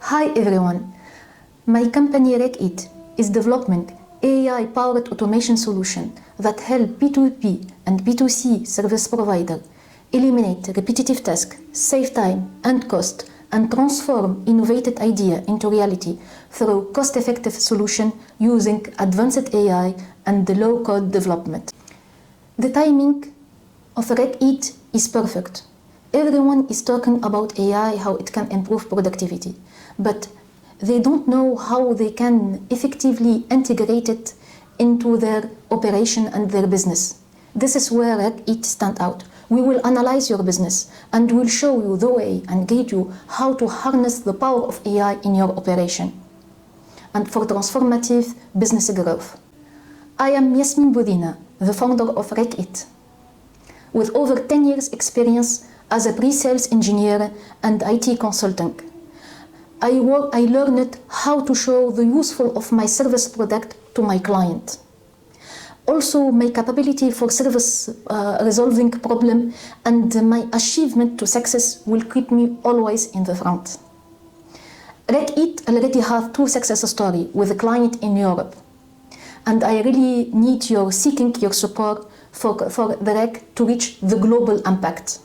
Hi everyone, my company Hotseat is developing AI-powered automation solution that help B2B and B2C service provider eliminate repetitive tasks, save time and cost, and transform innovative idea into reality through cost-effective solution using advanced AI and low-code development. The timing of Hotseat is perfect. Everyone is talking about AI, how it can improve productivity, but they don't know how they can effectively integrate it into their operation and their business. This is where Hotseat stands out. We will analyze your business and will show you the way and guide you how to harness the power of AI in your operation and for transformative business growth. I am Yasmine BOUDHINA, the founder of Hotseat. With over 10 years experience as a pre-sales engineer and IT consultant, I learned how to show the useful of my service product to my client. Also, my capability for service resolving problem and my achievement to success will keep me always in the front. Hotseat already have 2 success stories with a client in Europe, and I really need your support for the REC to reach the global impact.